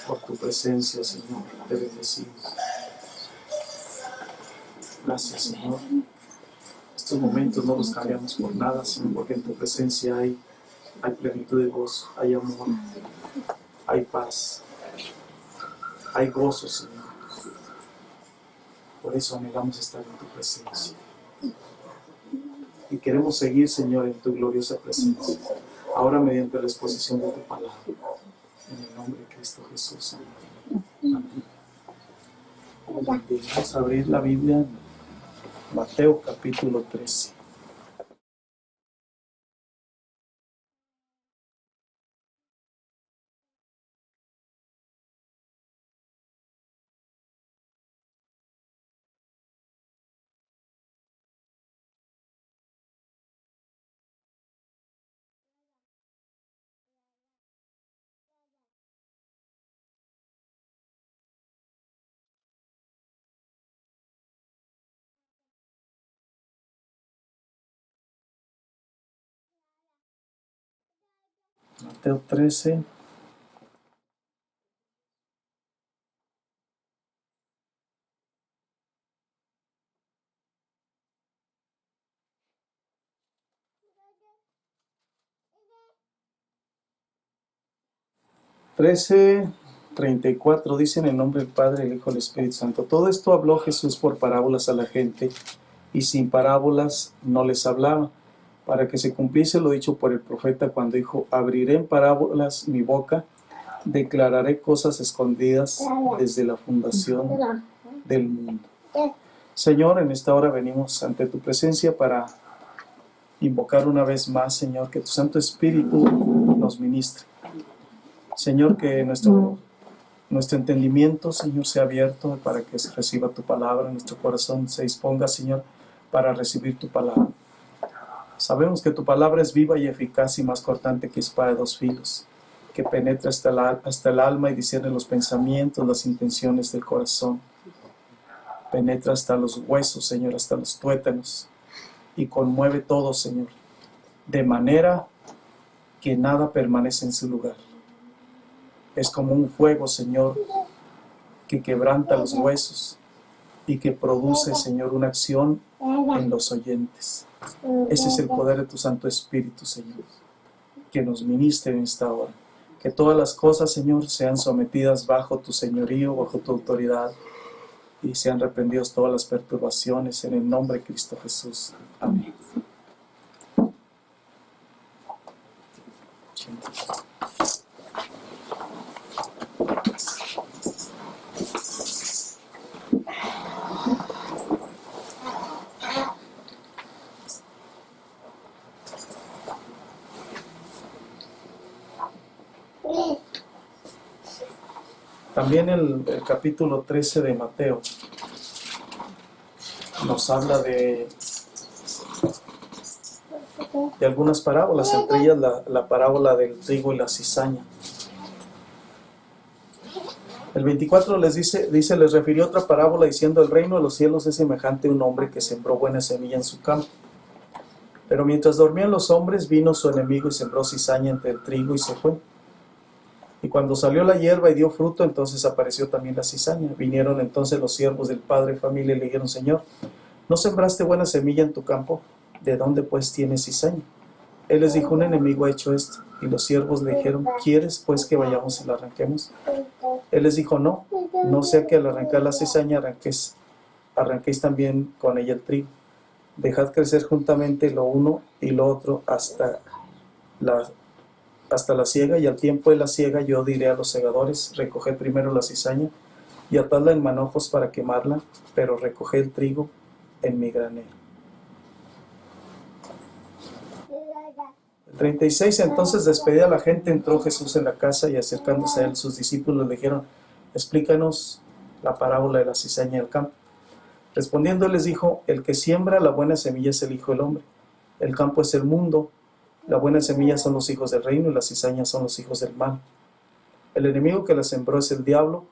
Por tu presencia, Señor, te bendecimos. Gracias, Señor. Estos momentos no los cambiamos por nada, Señor, porque en tu presencia hay plenitud de gozo, hay amor, hay paz, hay gozo, Señor. Por eso anhelamos estar en tu presencia. Y queremos seguir, Señor, en tu gloriosa presencia. Ahora mediante la exposición de tu palabra. En el nombre de Cristo Jesús. Amén. Vamos a abrir la Biblia en Mateo capítulo 13. Mateo 13. Trece 34 dice: en el nombre del Padre, el Hijo y el Espíritu Santo. Todo esto habló Jesús por parábolas a la gente, y sin parábolas no les hablaba, para que se cumpliese lo dicho por el profeta cuando dijo: abriré en parábolas mi boca, declararé cosas escondidas desde la fundación del mundo. Señor, en esta hora venimos ante tu presencia para invocar una vez más, Señor, que tu Santo Espíritu nos ministre. Señor, que nuestro entendimiento, Señor, sea abierto para que se reciba tu palabra. Nuestro corazón se disponga, Señor, para recibir tu palabra. Sabemos que tu palabra es viva y eficaz y más cortante que espada de dos filos, que penetra hasta el alma y discierne los pensamientos, las intenciones del corazón. Penetra hasta los huesos, Señor, hasta los tuétanos, y conmueve todo, Señor, de manera que nada permanece en su lugar. Es como un fuego, Señor, que quebranta los huesos y que produce, Señor, una acción en los oyentes. Ese es el poder de tu Santo Espíritu, Señor, que nos ministre en esta hora. Que todas las cosas, Señor, sean sometidas bajo tu señorío, bajo tu autoridad, y sean reprendidas todas las perturbaciones en el nombre de Cristo Jesús. Amén. También el capítulo 13 de Mateo nos habla de algunas parábolas, entre ellas la parábola del trigo y la cizaña. El 24 les refirió otra parábola diciendo: el reino de los cielos es semejante a un hombre que sembró buena semilla en su campo. Pero mientras dormían los hombres, vino su enemigo y sembró cizaña entre el trigo y se fue. Y cuando salió la hierba y dio fruto, entonces apareció también la cizaña. Vinieron entonces los siervos del padre de familia y le dijeron: Señor, ¿no sembraste buena semilla en tu campo? ¿De dónde pues tienes cizaña? Él les dijo: un enemigo ha hecho esto. Y los siervos le dijeron: ¿quieres pues que vayamos y la arranquemos? Él les dijo: no sea que al arrancar la cizaña arranquéis también con ella el trigo. Dejad crecer juntamente lo uno y lo otro hasta la siega, y al tiempo de la siega yo diré a los segadores: recoged primero la cizaña y atadla en manojos para quemarla, pero recoged el trigo en mi granero. El 36, entonces despedida a la gente, entró Jesús en la casa, y acercándose a él sus discípulos le dijeron: explícanos la parábola de la cizaña del campo. Respondiendo les dijo: el que siembra la buena semilla es el Hijo del Hombre. El campo es el mundo. La buena semilla son los hijos del reino, y las cizañas son los hijos del mal. El enemigo que la sembró es el diablo.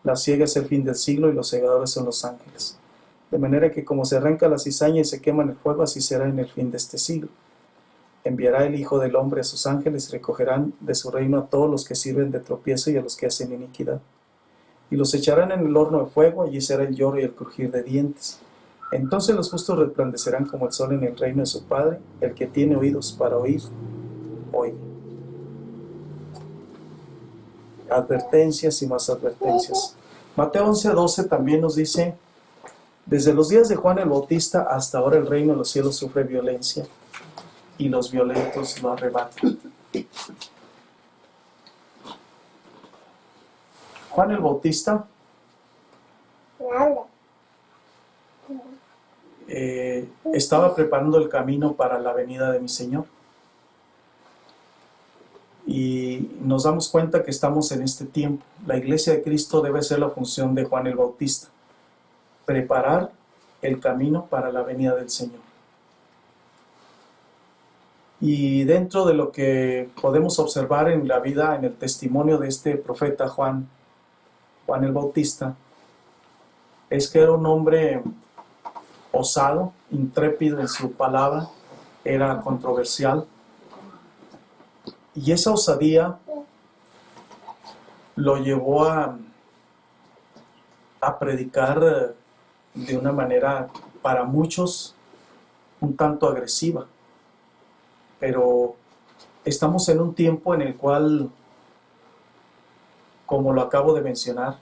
La siega es el fin del siglo, y los segadores son los ángeles. De manera que como se arranca la cizaña y se quema en el fuego, así será en el fin de este siglo. enviará el Hijo del Hombre a sus ángeles y recogerán de su reino a todos los que sirven de tropiezo y a los que hacen iniquidad. Y los echarán en el horno de fuego, allí será el lloro y el crujir de dientes. Entonces los justos resplandecerán como el sol en el reino de su Padre. El que tiene oídos para oír, oiga. Advertencias y más advertencias. Mateo 11:12 también nos dice: desde los días de Juan el Bautista hasta ahora el reino de los cielos sufre violencia y los violentos lo arrebatan. Juan el Bautista estaba preparando el camino para la venida de mi Señor. Y nos damos cuenta que estamos en este tiempo. La Iglesia de Cristo debe ser la función de Juan el Bautista: preparar el camino para la venida del Señor. Y dentro de lo que podemos observar en la vida, en el testimonio de este profeta Juan el Bautista, es que era un hombre osado, intrépido en su palabra, era controversial. Y esa osadía lo llevó a predicar de una manera para muchos un tanto agresiva. Pero estamos en un tiempo en el cual, como lo acabo de mencionar,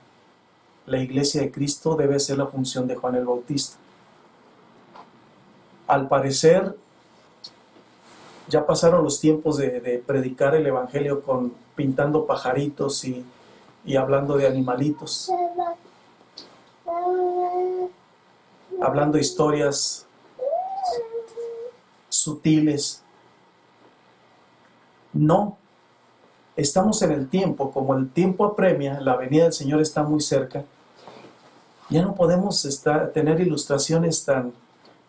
la Iglesia de Cristo debe ser la función de Juan el Bautista. Al parecer, ya pasaron los tiempos de predicar el Evangelio pintando pajaritos y hablando de animalitos, hablando historias sutiles. No, estamos en el tiempo, como el tiempo apremia, la venida del Señor está muy cerca. Ya no podemos tener ilustraciones tan...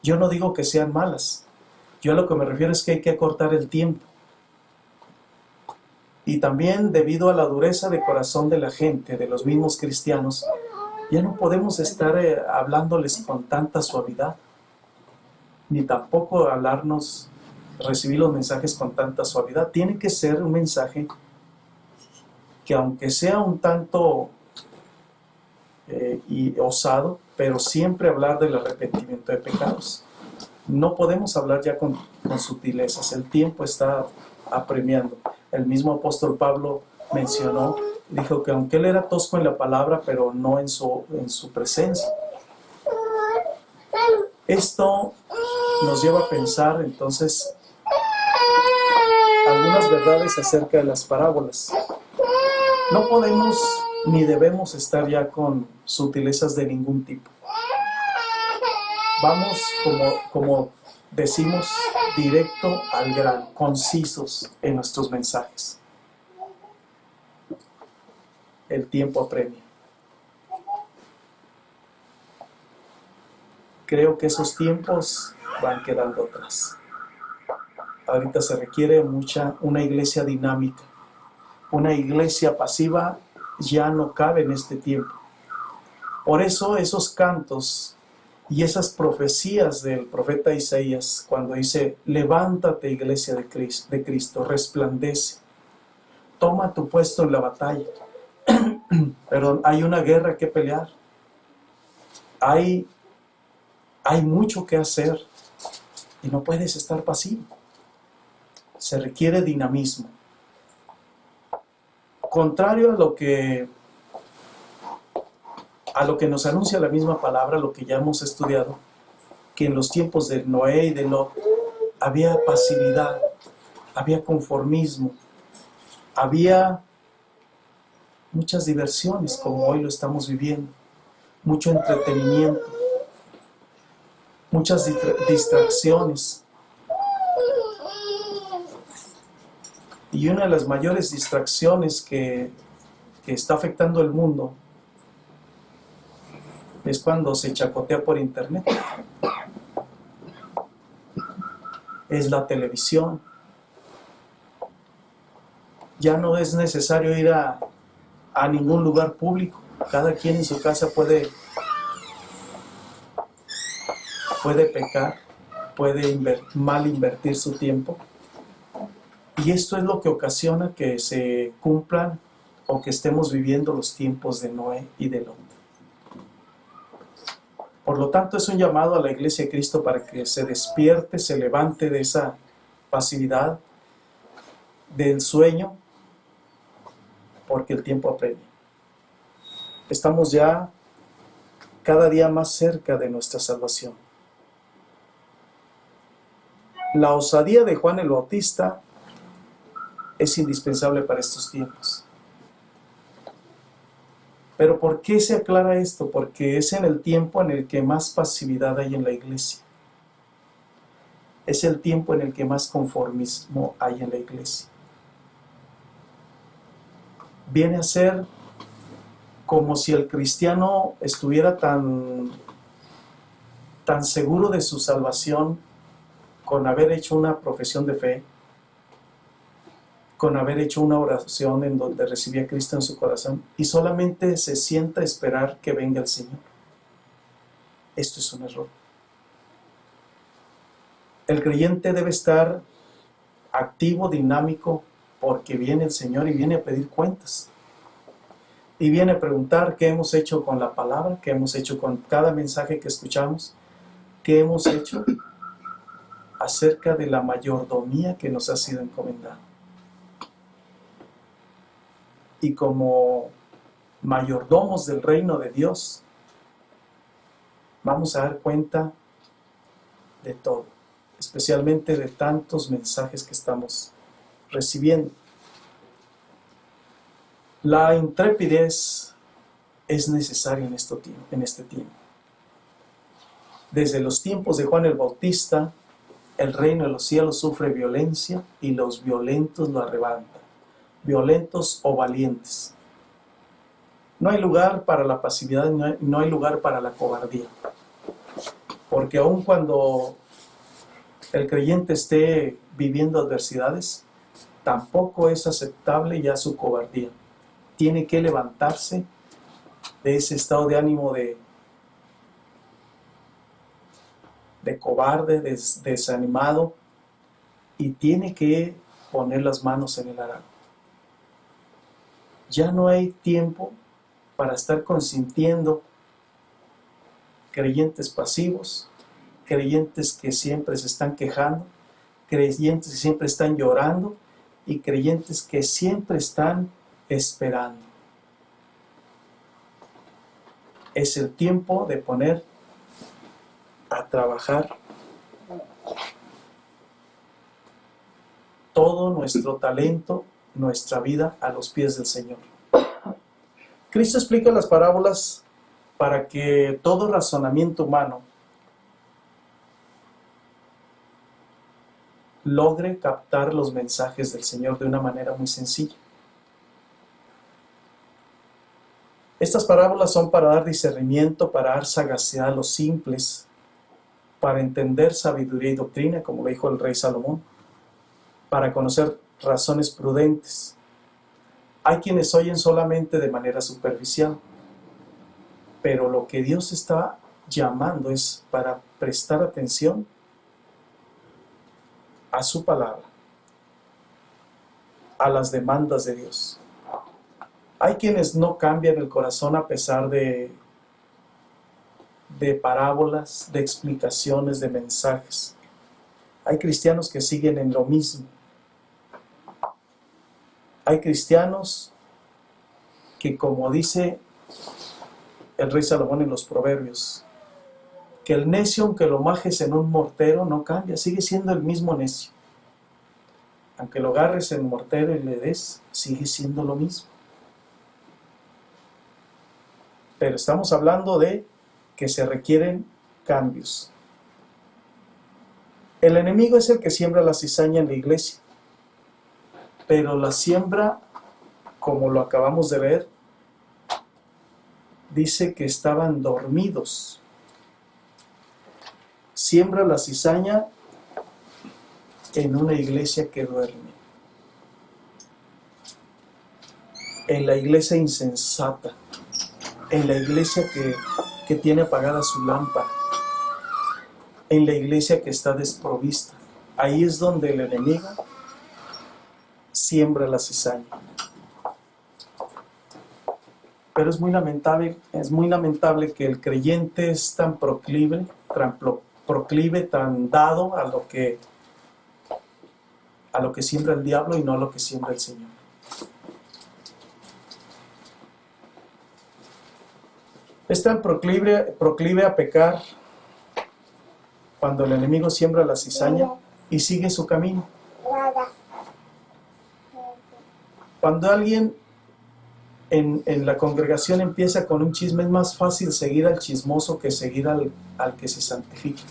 Yo no digo que sean malas. Yo a lo que me refiero es que hay que acortar el tiempo. Y también, debido a la dureza de corazón de la gente, de los mismos cristianos, ya no podemos estar hablándoles con tanta suavidad, ni tampoco recibir los mensajes con tanta suavidad. Tiene que ser un mensaje que, aunque sea un tanto y osado, pero siempre hablar del arrepentimiento de pecados. No podemos hablar ya con sutilezas. El tiempo está apremiando. El mismo apóstol Pablo mencionó, dijo que aunque él era tosco en la palabra, pero no en su presencia. Esto nos lleva a pensar entonces algunas verdades acerca de las parábolas. No podemos ni debemos estar ya con sutilezas de ningún tipo. Vamos, como decimos, directo al grano, concisos en nuestros mensajes. El tiempo apremia. Creo que esos tiempos van quedando atrás. Ahorita se requiere una iglesia dinámica. Una iglesia pasiva ya no cabe en este tiempo. Por eso esos cantos y esas profecías del profeta Isaías, cuando dice: levántate, iglesia de Cristo, resplandece, toma tu puesto en la batalla. Pero hay una guerra que pelear. Hay mucho que hacer y no puedes estar pasivo. Se requiere dinamismo. Contrario a lo que nos anuncia la misma palabra, lo que ya hemos estudiado, que en los tiempos de Noé y de Lot había pasividad, había conformismo, había muchas diversiones como hoy lo estamos viviendo, mucho entretenimiento, muchas distracciones. Y una de las mayores distracciones que está afectando el mundo es cuando se chacotea por internet. Es la televisión. Ya no es necesario ir a ningún lugar público. Cada quien en su casa puede pecar, puede mal invertir su tiempo Y esto es lo que ocasiona que se cumplan o que estemos viviendo los tiempos de Noé y de Lot. Por lo tanto, es un llamado a la Iglesia de Cristo para que se despierte, se levante de esa pasividad, del sueño, porque el tiempo apremia. Estamos ya cada día más cerca de nuestra salvación. La osadía de Juan el Bautista es indispensable para estos tiempos. Pero ¿por qué se aclara esto? Porque es en el tiempo en el que más pasividad hay en la iglesia. Es el tiempo en el que más conformismo hay en la iglesia. Viene a ser como si el cristiano estuviera tan seguro de su salvación con haber hecho una profesión de fe, con haber hecho una oración en donde recibía a Cristo en su corazón y solamente se sienta a esperar que venga el Señor. Esto es un error. El creyente debe estar activo, dinámico, porque viene el Señor y viene a pedir cuentas. Y viene a preguntar qué hemos hecho con la palabra, qué hemos hecho con cada mensaje que escuchamos, qué hemos hecho acerca de la mayordomía que nos ha sido encomendada. Y como mayordomos del reino de Dios, vamos a dar cuenta de todo, especialmente de tantos mensajes que estamos recibiendo. La intrepidez es necesaria en este tiempo. Desde los tiempos de Juan el Bautista, el reino de los cielos sufre violencia y los violentos lo arrebatan. Violentos o valientes. No hay lugar para la pasividad, no hay lugar para la cobardía. Porque aun cuando el creyente esté viviendo adversidades, tampoco es aceptable ya su cobardía. Tiene que levantarse de ese estado de ánimo de cobarde, desanimado, y tiene que poner las manos en el arado. Ya no hay tiempo para estar consintiendo creyentes pasivos, creyentes que siempre se están quejando, creyentes que siempre están llorando y creyentes que siempre están esperando. Es el tiempo de poner a trabajar todo nuestro talento, nuestra vida a los pies del Señor. Cristo explica las parábolas para que todo razonamiento humano logre captar los mensajes del Señor de una manera muy sencilla. Estas parábolas son para dar discernimiento, para dar sagacidad a los simples, para entender sabiduría y doctrina, como lo dijo el rey Salomón, para conocer razones prudentes. Hay quienes oyen solamente de manera superficial, pero lo que Dios está llamando es para prestar atención a su palabra, a las demandas de Dios. Hay quienes no cambian el corazón a pesar de parábolas, de explicaciones, de mensajes. Hay cristianos que siguen en lo mismo. Hay cristianos que, como dice el rey Salomón en los Proverbios, que el necio, aunque lo majes en un mortero, no cambia, sigue siendo el mismo necio. Aunque lo agarres en mortero y le des, sigue siendo lo mismo. Pero estamos hablando de que se requieren cambios. El enemigo es el que siembra la cizaña en la iglesia, pero la siembra, como lo acabamos de ver, dice que estaban dormidos. Siembra la cizaña en una iglesia que duerme, en la iglesia insensata, en la iglesia que tiene apagada su lámpara, en la iglesia que está desprovista. Ahí es donde el enemigo siembra la cizaña. Pero es muy lamentable que el creyente es tan proclive, tan dado a lo que siembra el diablo y no a lo que siembra el Señor. Es tan proclive a pecar cuando el enemigo siembra la cizaña y sigue su camino. Cuando alguien en la congregación empieza con un chisme, es más fácil seguir al chismoso que seguir al que se santifica.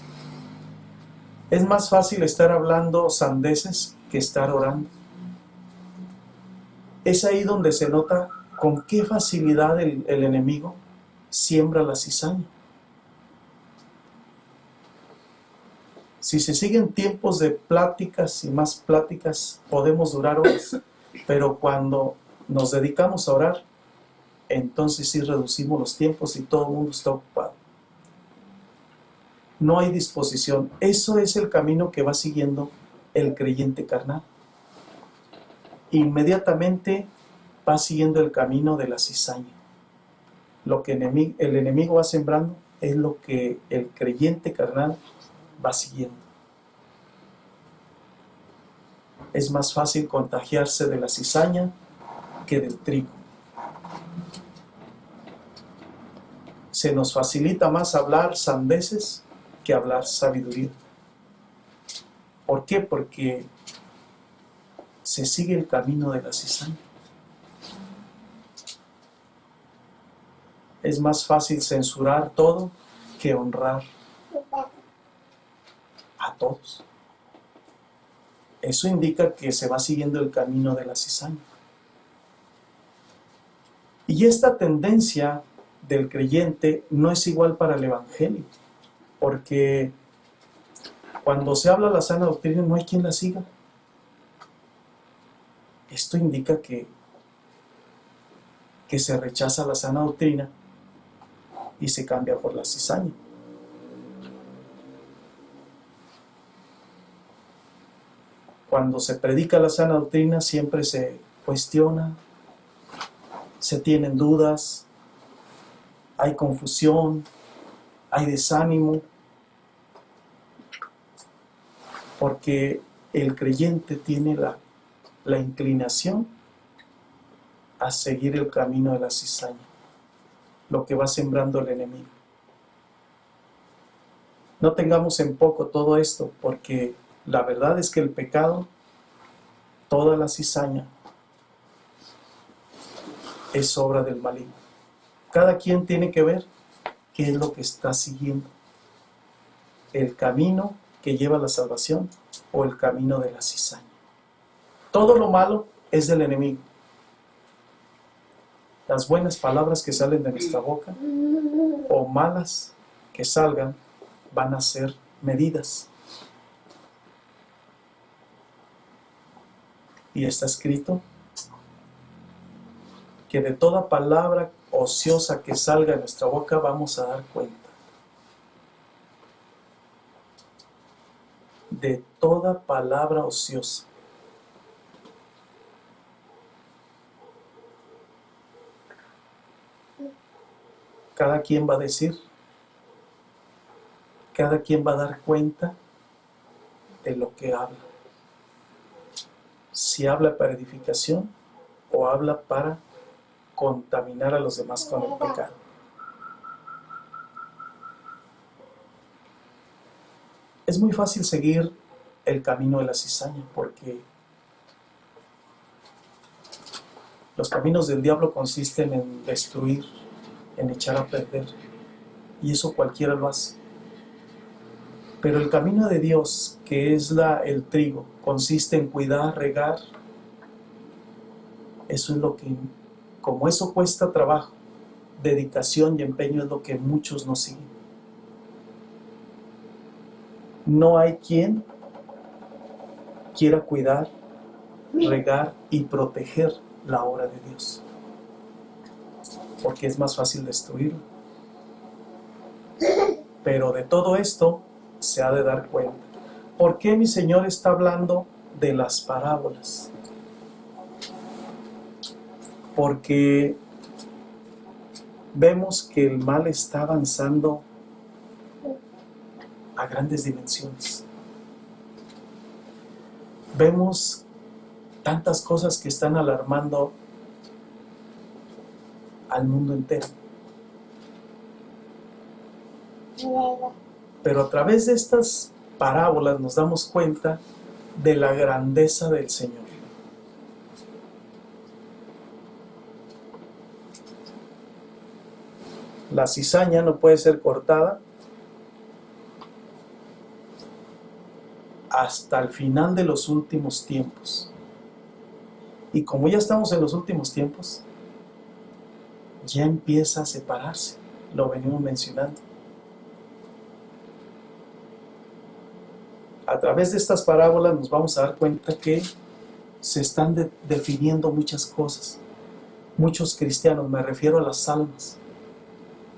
Es más fácil estar hablando sandeces que estar orando. Es ahí donde se nota con qué facilidad el enemigo siembra la cizaña. Si se siguen tiempos de pláticas y más pláticas, podemos durar horas, pero cuando nos dedicamos a orar, entonces sí reducimos los tiempos y todo el mundo está ocupado. No hay disposición. Eso es el camino que va siguiendo el creyente carnal. Inmediatamente va siguiendo el camino de la cizaña. Lo que el enemigo va sembrando es lo que el creyente carnal va siguiendo. Es más fácil contagiarse de la cizaña que del trigo. Se nos facilita más hablar sandeces que hablar sabiduría. ¿Por qué? Porque se sigue el camino de la cizaña. Es más fácil censurar todo que honrar a todos. Eso indica que se va siguiendo el camino de la cizaña. Y esta tendencia del creyente no es igual para el evangelio, porque cuando se habla la sana doctrina no hay quien la siga. Esto indica que se rechaza la sana doctrina y se cambia por la cizaña. Cuando se predica la sana doctrina siempre se cuestiona, se tienen dudas, hay confusión, hay desánimo, porque el creyente tiene la inclinación a seguir el camino de la cizaña, lo que va sembrando el enemigo. No tengamos en poco todo esto, porque la verdad es que el pecado, toda la cizaña, es obra del maligno. Cada quien tiene que ver qué es lo que está siguiendo. El camino que lleva a la salvación o el camino de la cizaña. Todo lo malo es del enemigo. Las buenas palabras que salen de nuestra boca o malas que salgan van a ser medidas. Y está escrito que de toda palabra ociosa que salga de nuestra boca vamos a dar cuenta. De toda palabra ociosa. Cada quien va a decir, cada quien va a dar cuenta de lo que habla. Si habla para edificación o habla para contaminar a los demás con el pecado. Es muy fácil seguir el camino de la cizaña porque los caminos del diablo consisten en destruir, en echar a perder, y eso cualquiera lo hace. Pero el camino de Dios, que es el trigo, consiste en cuidar, regar. Eso es lo que, como eso cuesta trabajo, dedicación y empeño, es lo que muchos no siguen. No hay quien quiera cuidar, regar y proteger la obra de Dios, porque es más fácil destruirlo. Pero de todo esto se ha de dar cuenta. ¿Por qué mi Señor está hablando de las parábolas? porque vemos que el mal está avanzando a grandes dimensiones. Vemos tantas cosas que están alarmando al mundo entero. Pero a través de estas parábolas nos damos cuenta de la grandeza del Señor. La cizaña no puede ser cortada hasta el final de los últimos tiempos. Y como ya estamos en los últimos tiempos, ya empieza a separarse. Lo venimos mencionando. A través de estas parábolas nos vamos a dar cuenta que se están definiendo muchas cosas. Muchos cristianos, me refiero a las almas,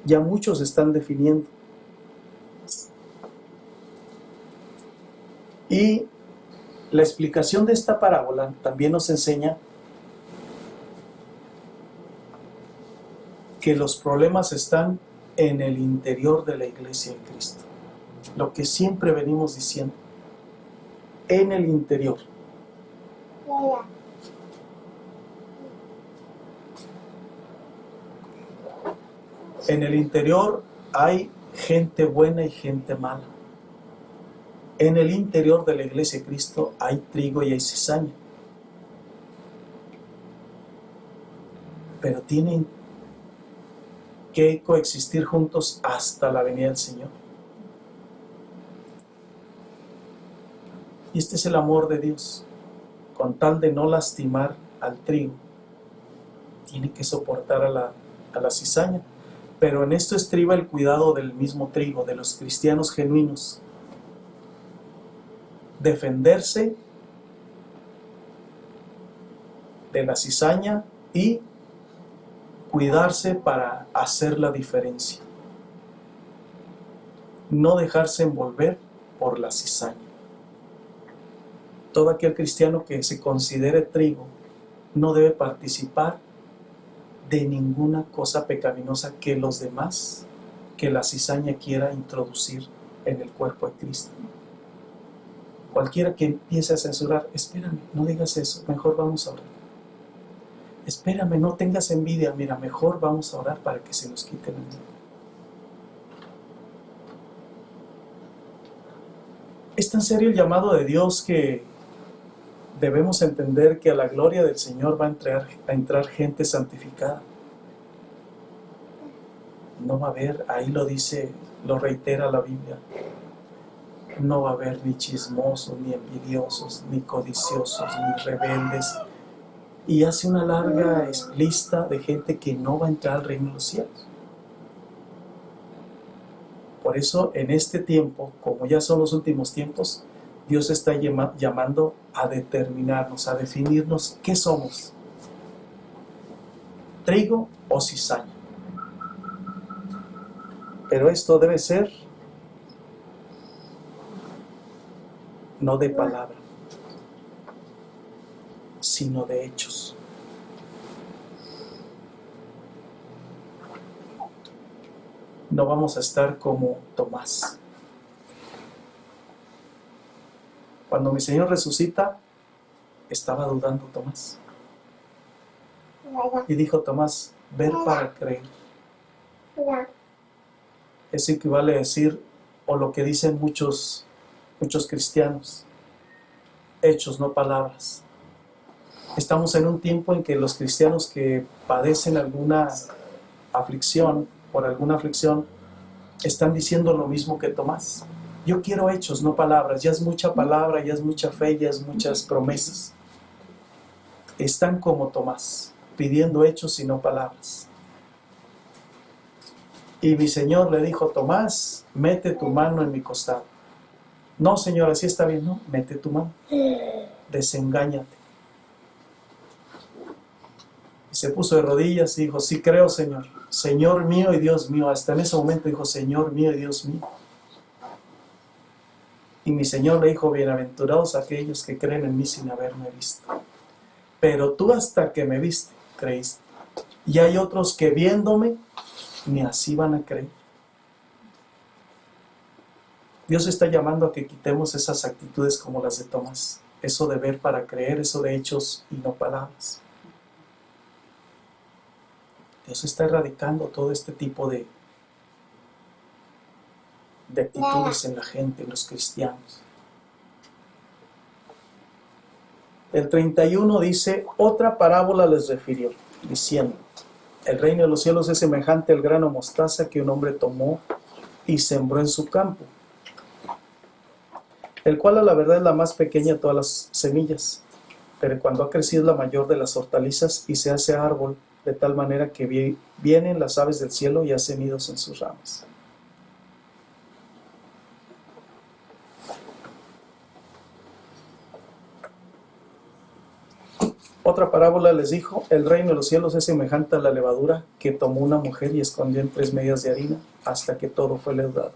ya muchos están definiendo. Y la explicación de esta parábola también nos enseña que los problemas están en el interior de la iglesia de Cristo. Lo que siempre venimos diciendo, en el interior. En el interior hay gente buena y gente mala. En el interior de la iglesia de Cristo hay trigo y hay cizaña. Pero tienen que coexistir juntos hasta la venida del Señor. Y este es el amor de Dios. Con tal de no lastimar al trigo, tiene que soportar a la cizaña. Pero en esto estriba el cuidado del mismo trigo, de los cristianos genuinos. Defenderse de la cizaña y cuidarse para hacer la diferencia. No dejarse envolver por la cizaña. Todo aquel cristiano que se considere trigo no debe participar de ninguna cosa pecaminosa que los demás, que la cizaña quiera introducir en el cuerpo de Cristo. Cualquiera que empiece a censurar, espérame, no digas eso, mejor vamos a orar. Espérame, no tengas envidia, mira, mejor vamos a orar para que se nos quite la envidia. Es tan serio el llamado de Dios que debemos entender que a la gloria del Señor va a entrar gente santificada. No va a haber, ahí lo dice, lo reitera la Biblia, no va a haber ni chismosos, ni envidiosos, ni codiciosos, ni rebeldes. Y hace una larga lista de gente que no va a entrar al reino de los cielos. Por eso, en este tiempo, como ya son los últimos tiempos, Dios está llamando a determinarnos, a definirnos qué somos. ¿Trigo o cizaña? Pero esto debe ser no de palabra, sino de hechos. No vamos a estar como Tomás. Cuando mi Señor resucita, estaba dudando Tomás. Y dijo Tomás, ver para creer. Eso equivale a decir, o lo que dicen muchos cristianos, hechos, no palabras. Estamos en un tiempo en que los cristianos que padecen alguna aflicción, por alguna aflicción, están diciendo lo mismo que Tomás. Yo quiero hechos, no palabras. Ya es mucha palabra, ya es mucha fe, ya es muchas promesas. Están como Tomás, pidiendo hechos y no palabras. Y mi Señor le dijo, Tomás, mete tu mano en mi costado. No, Señor, así está bien, no, mete tu mano. Desengáñate. Y se puso de rodillas y dijo, sí creo, Señor. Señor mío y Dios mío. Hasta en ese momento dijo, Señor mío y Dios mío. Y mi Señor le dijo, bienaventurados aquellos que creen en mí sin haberme visto. Pero tú hasta que me viste, creíste. Y hay otros que viéndome, ni así van a creer. Dios está llamando a que quitemos esas actitudes como las de Tomás. Eso de ver para creer, eso de hechos y no palabras. Dios está erradicando todo este tipo de actitudes en la gente, en los cristianos. El 31 dice, otra parábola les refirió, diciendo, el reino de los cielos es semejante al grano de mostaza que un hombre tomó y sembró en su campo, el cual a la verdad es la más pequeña de todas las semillas, pero cuando ha crecido es la mayor de las hortalizas y se hace árbol, de tal manera que vienen las aves del cielo y hacen nidos en sus ramas. Otra parábola les dijo, el reino de los cielos es semejante a la levadura que tomó una mujer y escondió en 3 medidas de harina hasta que todo fue leudado.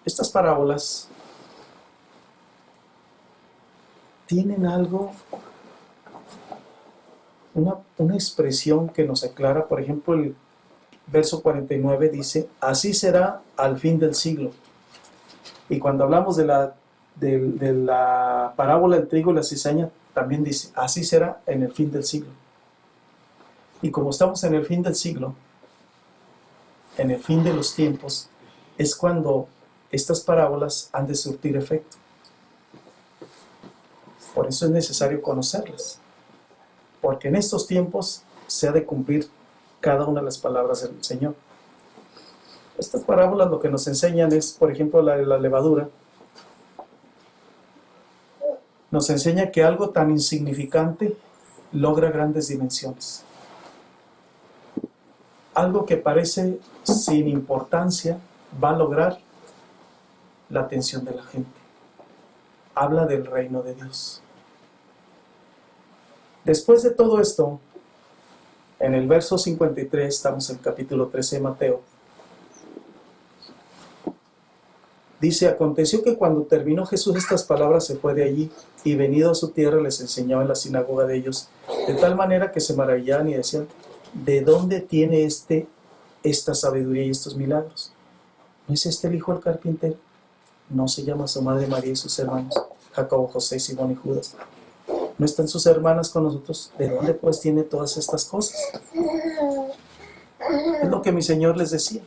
Estas parábolas tienen algo, una expresión que nos aclara. Por ejemplo, el verso 49 dice, así será al fin del siglo. Y cuando hablamos de la parábola del trigo y la cizaña, también dice, así será en el fin del siglo. Y como estamos en el fin del siglo, en el fin de los tiempos, es cuando estas parábolas han de surtir efecto. Por eso es necesario conocerlas, porque en estos tiempos se ha de cumplir cada una de las palabras del Señor. Estas parábolas lo que nos enseñan es, por ejemplo, la levadura. Nos enseña que algo tan insignificante logra grandes dimensiones. Algo que parece sin importancia va a lograr la atención de la gente. Habla del reino de Dios. Después de todo esto, en el verso 53, estamos en el capítulo 13 de Mateo, dice, aconteció que cuando terminó Jesús estas palabras se fue de allí y venido a su tierra les enseñaba en la sinagoga de ellos, de tal manera que se maravillaban y decían, ¿de dónde tiene esta sabiduría y estos milagros? ¿No es este el hijo del carpintero? ¿No se llama su madre María y sus hermanos, Jacobo, José, Simón y Judas? ¿No están sus hermanas con nosotros? ¿De dónde pues tiene todas estas cosas? Es lo que mi Señor les decía.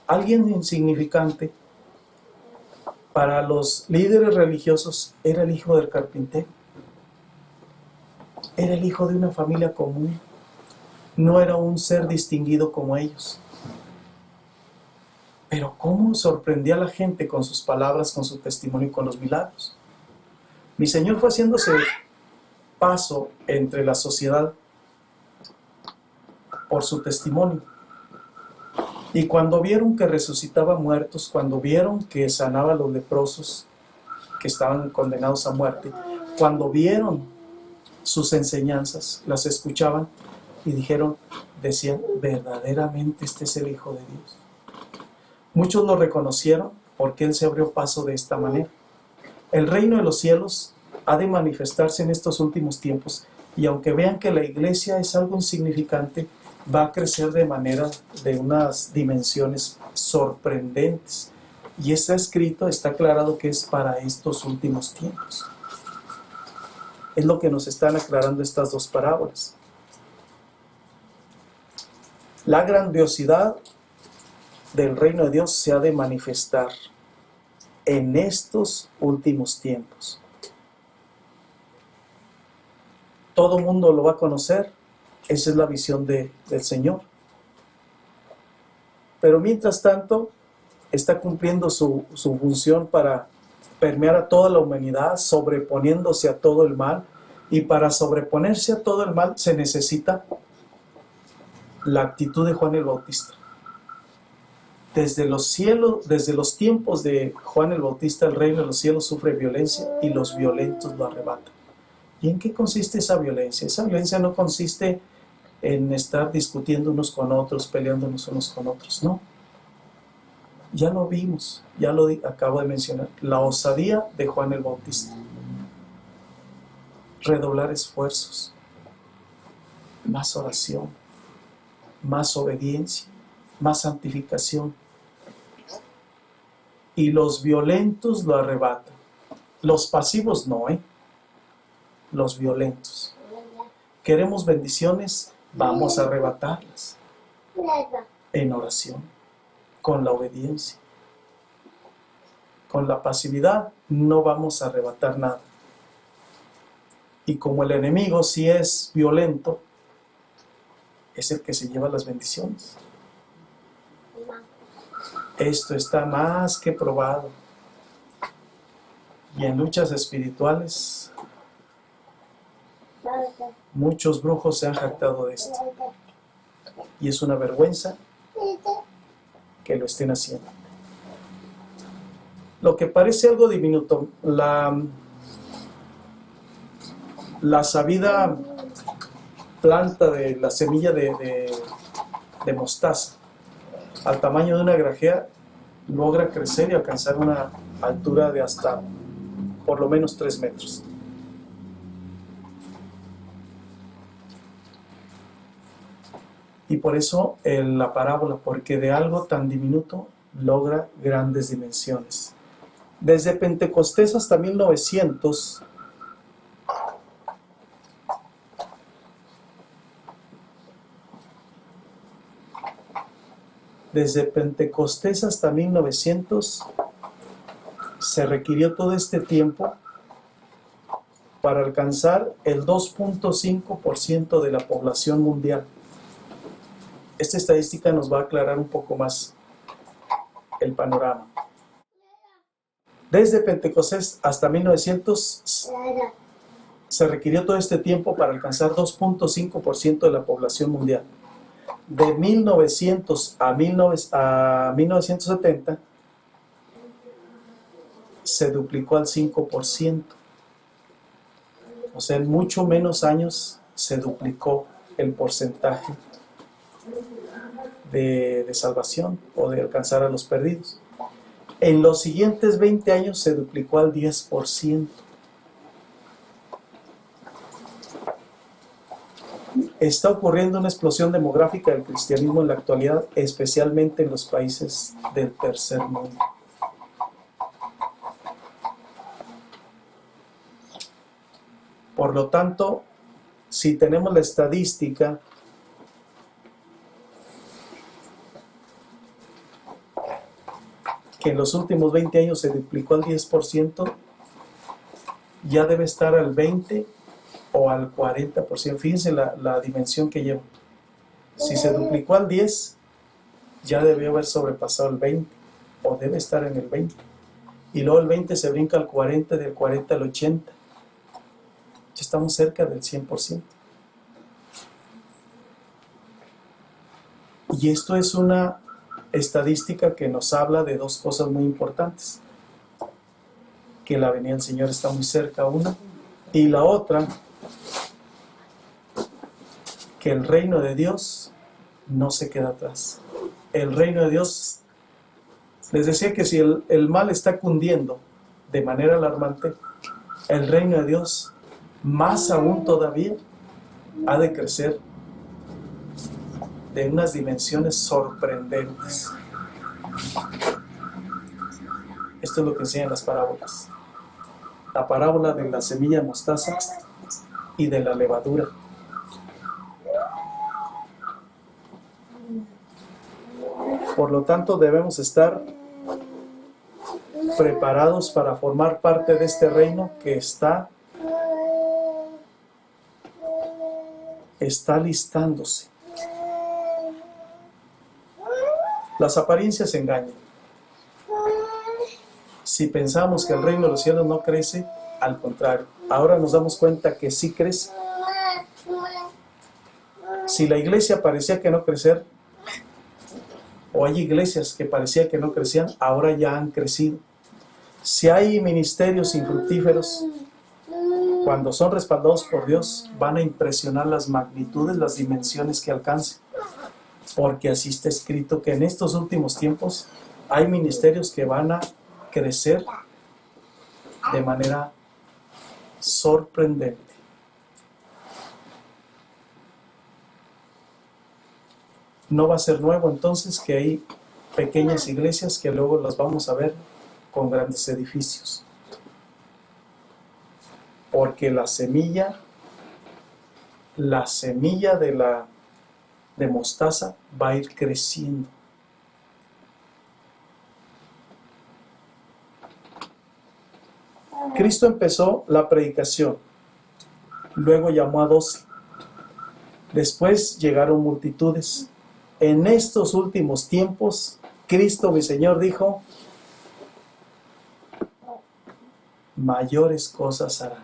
Alguien insignificante para los líderes religiosos era el hijo del carpintero. Era el hijo de una familia común. No era un ser distinguido como ellos. Pero cómo sorprendía a la gente con sus palabras, con su testimonio y con los milagros. Mi Señor fue haciéndose paso entre la sociedad por su testimonio. Y cuando vieron que resucitaba muertos, cuando vieron que sanaba a los leprosos que estaban condenados a muerte, cuando vieron sus enseñanzas, las escuchaban y decían, verdaderamente este es el Hijo de Dios. Muchos lo reconocieron porque Él se abrió paso de esta manera. El reino de los cielos ha de manifestarse en estos últimos tiempos y aunque vean que la iglesia es algo insignificante, va a crecer de unas dimensiones sorprendentes. Y está escrito, está aclarado que es para estos últimos tiempos. Es lo que nos están aclarando estas dos parábolas. La grandiosidad del reino de Dios se ha de manifestar en estos últimos tiempos. Todo mundo lo va a conocer. Esa es la visión del Señor. Pero mientras tanto, está cumpliendo su función para permear a toda la humanidad, sobreponiéndose a todo el mal. Y para sobreponerse a todo el mal se necesita la actitud de Juan el Bautista. Desde los tiempos de Juan el Bautista, el reino de los cielos sufre violencia y los violentos lo arrebatan. ¿Y en qué consiste esa violencia? Esa violencia no consiste en estar discutiendo unos con otros, peleándonos unos con otros, no. Ya lo vimos, ya lo acabo de mencionar, la osadía de Juan el Bautista. redoblar esfuerzos, más oración, más obediencia, más santificación. Y los violentos lo arrebatan. Los pasivos no, los violentos. ¿Queremos bendiciones? Vamos a arrebatarlas en oración, con la obediencia. Con la pasividad no vamos a arrebatar nada. Y como el enemigo sí es violento, es el que se lleva las bendiciones. Esto está más que probado. Y en luchas espirituales, muchos brujos se han jactado de esto. Y es una vergüenza que lo estén haciendo. Lo que parece algo diminuto, la sabida planta de la semilla de mostaza, al tamaño de una grajea, logra crecer y alcanzar una altura de hasta por lo menos 3 metros. Y por eso la parábola, porque de algo tan diminuto logra grandes dimensiones. Desde Pentecostés hasta 1900, se requirió todo este tiempo para alcanzar el 2.5% de la población mundial. Esta estadística nos va a aclarar un poco más el panorama. Desde Pentecostés hasta 1900 se requirió todo este tiempo para alcanzar 2.5% de la población mundial. De 1900 a 1970 se duplicó al 5%. O sea, en mucho menos años se duplicó el porcentaje de salvación o de alcanzar a los perdidos. En los siguientes 20 años se duplicó al 10%. Está ocurriendo una explosión demográfica del cristianismo en la actualidad, especialmente en los países del tercer mundo. Por lo tanto, si tenemos la estadística que en los últimos 20 años se duplicó al 10%, ya debe estar al 20% o al 40%. Fíjense la dimensión que lleva. Si se duplicó al 10%, ya debió haber sobrepasado el 20%, o debe estar en el 20%. Y luego el 20% se brinca al 40%, del 40% al 80%. Ya estamos cerca del 100%. Y esto es una estadística que nos habla de dos cosas muy importantes. Que la venida del Señor está muy cerca, una. Y la otra, que el reino de Dios no se queda atrás. El reino de Dios, les decía que si el mal está cundiendo de manera alarmante, el reino de Dios, más aún todavía, ha de crecer de unas dimensiones sorprendentes. Esto es lo que enseñan las parábolas. La parábola de la semilla de mostaza y de la levadura. Por lo tanto, debemos estar preparados para formar parte de este reino que está listándose. Las apariencias engañan. Si pensamos que el reino de los cielos no crece, al contrario, ahora nos damos cuenta que sí crece. Si la iglesia parecía que no crecer, o hay iglesias que parecía que no crecían, ahora ya han crecido. Si hay ministerios infructíferos, cuando son respaldados por Dios, van a impresionar las magnitudes, las dimensiones que alcancen. Porque así está escrito que en estos últimos tiempos hay ministerios que van a crecer de manera sorprendente. No va a ser nuevo entonces que hay pequeñas iglesias que luego las vamos a ver con grandes edificios. Porque la semilla de mostaza va a ir creciendo. Cristo empezó la predicación, luego llamó a 12. Después llegaron multitudes. En estos últimos tiempos, Cristo, mi Señor, dijo, mayores cosas harán.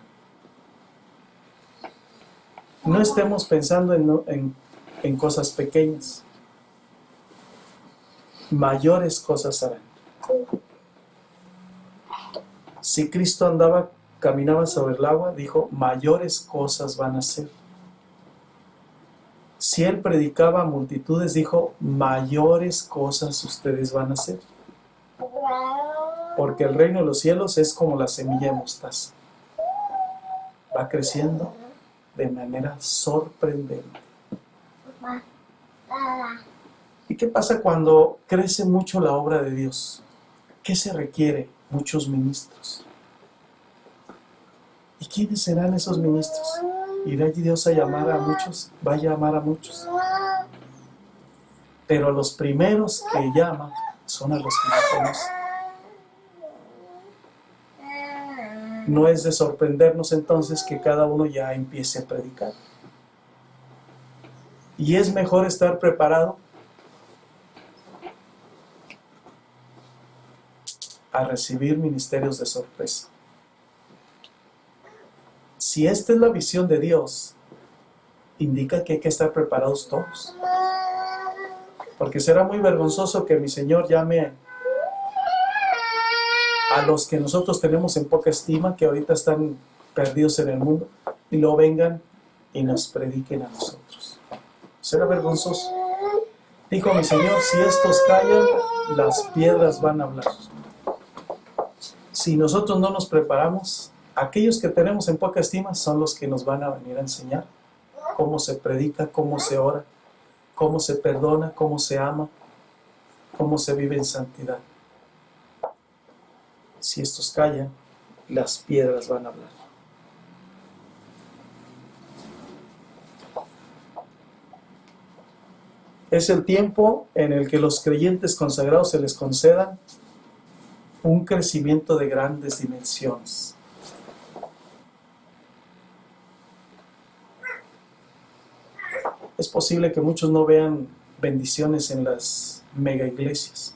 No estemos pensando en cosas pequeñas. Mayores cosas harán. Si Cristo caminaba sobre el agua, dijo, mayores cosas van a hacer. Si Él predicaba a multitudes, dijo, mayores cosas ustedes van a hacer. Porque el reino de los cielos es como la semilla de mostaza. Va creciendo de manera sorprendente. ¿Y qué pasa cuando crece mucho la obra de Dios? ¿Qué se requiere? Muchos ministros. ¿Y quiénes serán esos ministros? ¿Irá Dios a llamar a muchos? Va a llamar a muchos. Pero los primeros que llama son a los que no conocen. No es de sorprendernos entonces que cada uno ya empiece a predicar. Y es mejor estar preparado a recibir ministerios de sorpresa. Si esta es la visión de Dios, indica que hay que estar preparados todos. Porque será muy vergonzoso que mi Señor llame a los que nosotros tenemos en poca estima, que ahorita están perdidos en el mundo, y luego vengan y nos prediquen a nosotros. Será vergonzoso. Dijo mi Señor, si estos callan, las piedras van a hablar. Si nosotros no nos preparamos, aquellos que tenemos en poca estima son los que nos van a venir a enseñar cómo se predica, cómo se ora, cómo se perdona, cómo se ama, cómo se vive en santidad. Si estos callan, las piedras van a hablar. Es el tiempo en el que los creyentes consagrados se les concedan un crecimiento de grandes dimensiones. Es posible que muchos no vean bendiciones en las mega iglesias,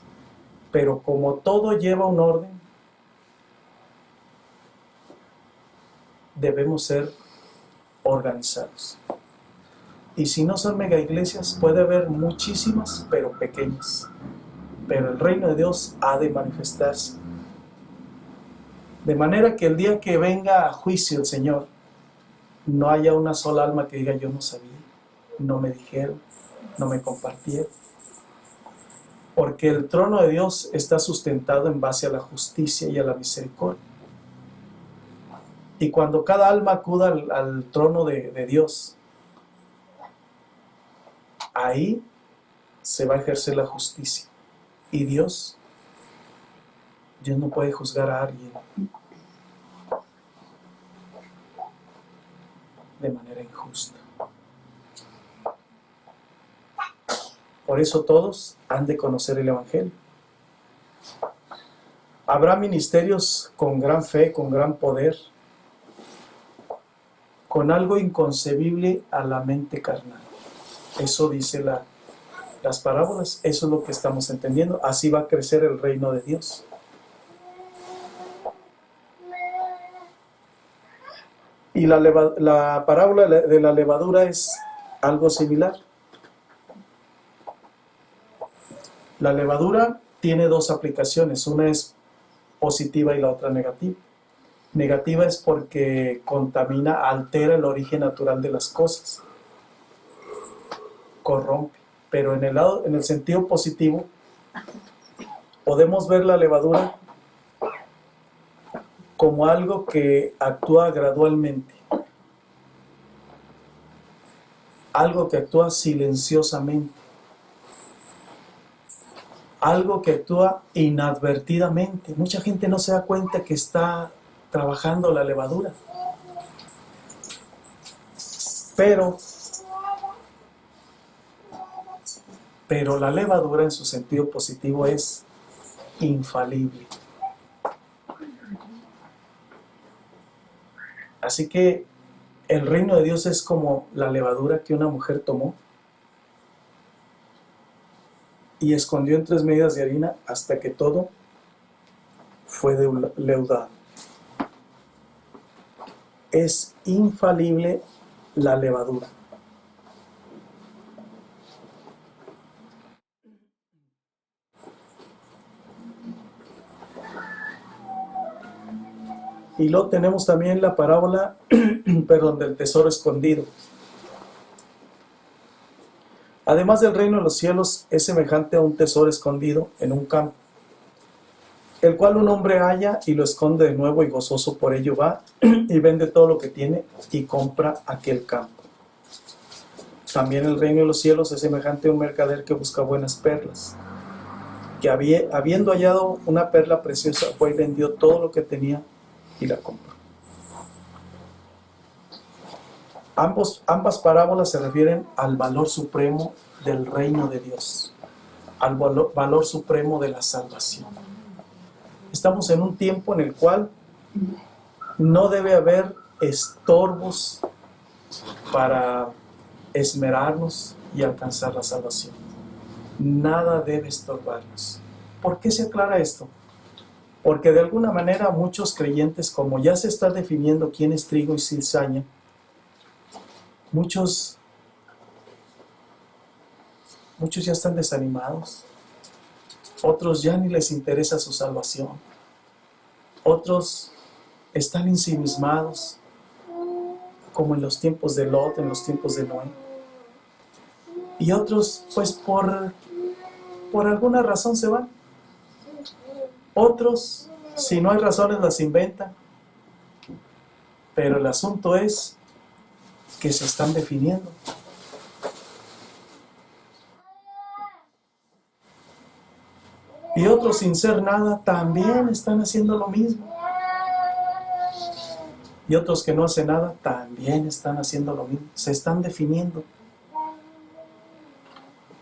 pero como todo lleva un orden, debemos ser organizados. Y si no son mega iglesias, puede haber muchísimas, pero pequeñas. Pero el reino de Dios ha de manifestarse. De manera que el día que venga a juicio el Señor, no haya una sola alma que diga, yo no sabía, no me dijeron, no me compartieron. Porque el trono de Dios está sustentado en base a la justicia y a la misericordia. Y cuando cada alma acuda al trono de Dios, ahí se va a ejercer la justicia. Y Dios no puede juzgar a alguien de manera injusta. Por eso todos han de conocer el Evangelio. Habrá ministerios con gran fe, con gran poder, con algo inconcebible a la mente carnal. Eso dice las parábolas, eso es lo que estamos entendiendo. Así va a crecer el reino de Dios. Y la parábola de la levadura es algo similar. La levadura tiene dos aplicaciones, una es positiva y la otra negativa. Negativa es porque contamina, altera el origen natural de las cosas, corrompe. Pero en el sentido positivo, podemos ver la levadura como algo que actúa gradualmente, algo que actúa silenciosamente, algo que actúa inadvertidamente. Mucha gente no se da cuenta que está trabajando la levadura. Pero la levadura en su sentido positivo es infalible. Así que el reino de Dios es como la levadura que una mujer tomó y escondió en 3 medidas de harina hasta que todo fue leudado. Es infalible la levadura. Y luego tenemos también la parábola del tesoro escondido. Además del reino de los cielos es semejante a un tesoro escondido en un campo, el cual un hombre halla y lo esconde de nuevo y gozoso por ello va y vende todo lo que tiene y compra aquel campo. También el reino de los cielos es semejante a un mercader que busca buenas perlas, que habiendo hallado una perla preciosa fue y vendió todo lo que tenía y la compró. Ambas parábolas se refieren al valor supremo del reino de Dios, al valor supremo de la salvación. Estamos en un tiempo en el cual no debe haber estorbos para esmerarnos y alcanzar la salvación. Nada debe estorbarnos. ¿Por qué se aclara esto? Porque de alguna manera muchos creyentes, como ya se está definiendo quién es trigo y cizaña, muchos ya están desanimados. Otros ya ni les interesa su salvación. Otros están ensimismados, como en los tiempos de Lot, en los tiempos de Noé. Y otros, pues por alguna razón se van. Otros, si no hay razones, las inventan. Pero el asunto es que se están definiendo. Y otros, sin ser nada, también están haciendo lo mismo. Y otros que no hacen nada, también están haciendo lo mismo. Se están definiendo.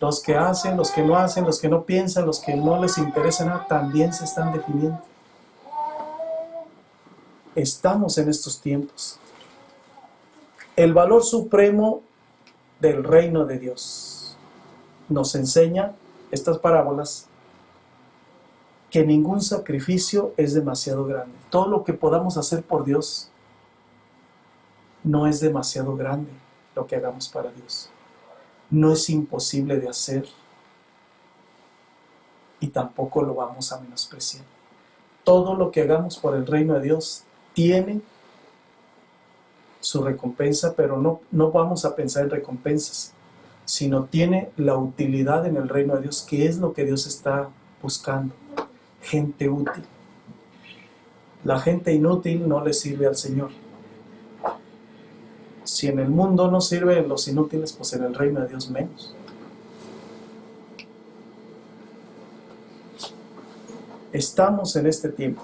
Los que hacen, los que no hacen, los que no piensan, los que no les interesa nada, también se están definiendo. Estamos en estos tiempos. El valor supremo del reino de Dios nos enseña estas parábolas que ningún sacrificio es demasiado grande. Todo lo que podamos hacer por Dios no es demasiado grande lo que hagamos para Dios. No es imposible de hacer y tampoco lo vamos a menospreciar. Todo lo que hagamos por el reino de Dios tiene su recompensa, pero no vamos a pensar en recompensas, sino tiene la utilidad en el reino de Dios, que es lo que Dios está buscando. Gente útil. La gente inútil no le sirve al Señor. Si en el mundo no sirven los inútiles, pues en el reino de Dios menos. Estamos en este tiempo.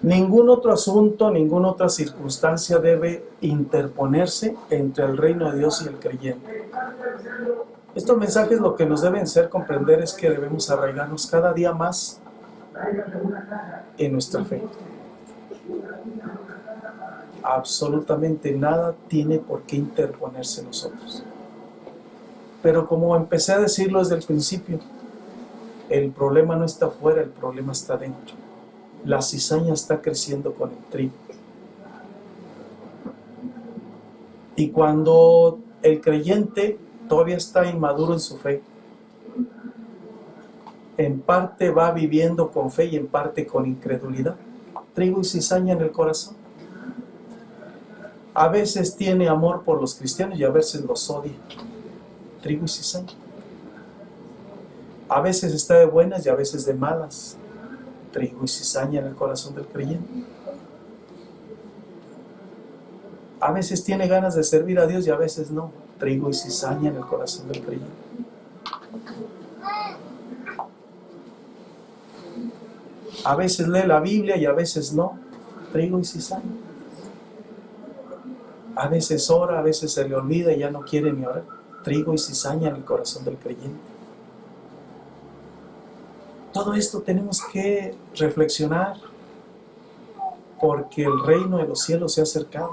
Ningún otro asunto, ninguna otra circunstancia debe interponerse entre el reino de Dios y el creyente. Estos mensajes lo que nos deben hacer comprender es que debemos arraigarnos cada día más en nuestra fe. Absolutamente nada tiene por qué interponerse en nosotros. Pero como empecé a decirlo desde el principio, el problema no está afuera, el problema está dentro. La cizaña está creciendo con el trigo. Y cuando el creyente todavía está inmaduro en su fe, en parte va viviendo con fe y en parte con incredulidad. Trigo y cizaña en el corazón. A veces tiene amor por los cristianos y a veces los odia. Trigo y cizaña. A veces está de buenas y a veces de malas. Trigo y cizaña en el corazón del creyente. A veces tiene ganas de servir a Dios y a veces no. Trigo y cizaña en el corazón del creyente. A veces lee la Biblia y a veces no. Trigo y cizaña. A veces ora, a veces se le olvida y ya no quiere ni orar. Trigo y cizaña en el corazón del creyente. Todo esto tenemos que reflexionar, porque el reino de los cielos se ha acercado.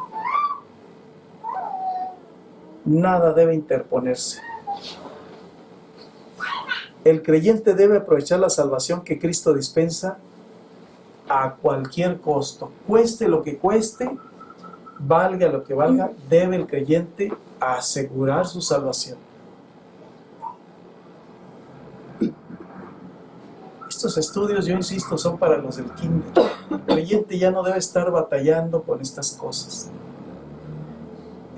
Nada debe interponerse. El creyente debe aprovechar la salvación que Cristo dispensa a cualquier costo. Cueste lo que cueste, valga lo que valga, debe el creyente asegurar su salvación. Estos estudios, yo insisto, son para los del kinder. El creyente ya no debe estar batallando con estas cosas.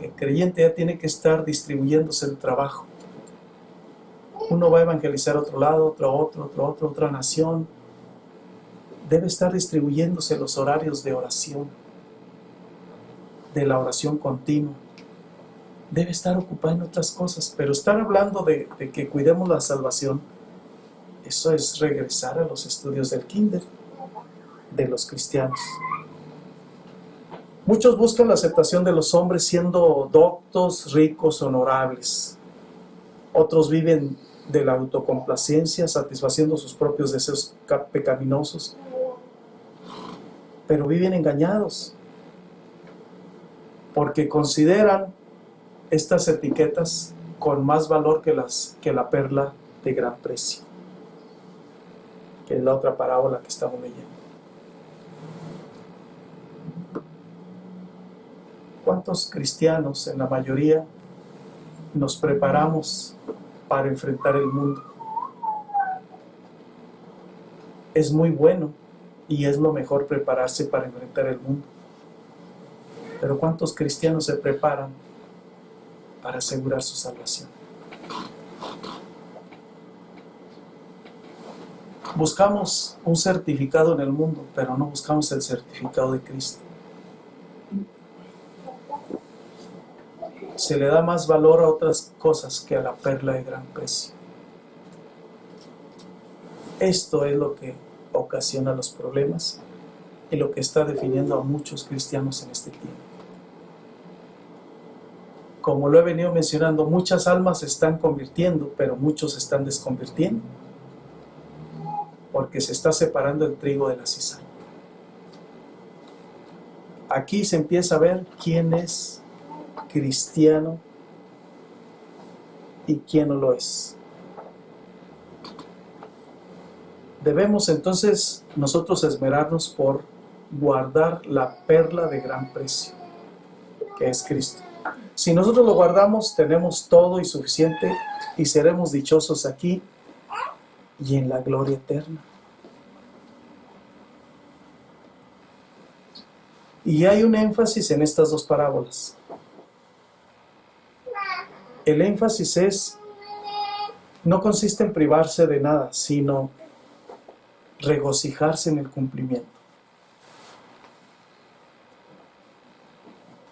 El creyente ya tiene que estar distribuyéndose el trabajo. Uno va a evangelizar a otro lado, otra nación. Debe estar distribuyéndose los horarios de oración, de la oración continua. Debe estar ocupado en otras cosas, pero estar hablando de que cuidemos la salvación, eso es regresar a los estudios del kinder, de los cristianos. Muchos buscan la aceptación de los hombres siendo doctos, ricos, honorables. Otros viven de la autocomplacencia, satisfaciendo sus propios deseos pecaminosos, pero viven engañados, porque consideran estas etiquetas con más valor que la perla de gran precio, que es la otra parábola que estamos leyendo. ¿Cuántos cristianos, en la mayoría, nos preparamos para enfrentar el mundo? Es muy bueno y es lo mejor prepararse para enfrentar el mundo. Pero ¿cuántos cristianos se preparan para asegurar su salvación? Buscamos un certificado en el mundo, pero no buscamos el certificado de Cristo. Se le da más valor a otras cosas que a la perla de gran precio. Esto es lo que ocasiona los problemas y lo que está definiendo a muchos cristianos en este tiempo. Como lo he venido mencionando, muchas almas se están convirtiendo, pero muchos se están desconvirtiendo, porque se está separando el trigo de la cizaña. Aquí se empieza a ver quién es cristiano y quién no lo es. Debemos entonces nosotros esmerarnos por guardar la perla de gran precio, que es Cristo. Si nosotros lo guardamos, tenemos todo y suficiente y seremos dichosos aquí y en la gloria eterna. Y hay un énfasis en estas dos parábolas. El énfasis no consiste en privarse de nada, sino regocijarse en el cumplimiento.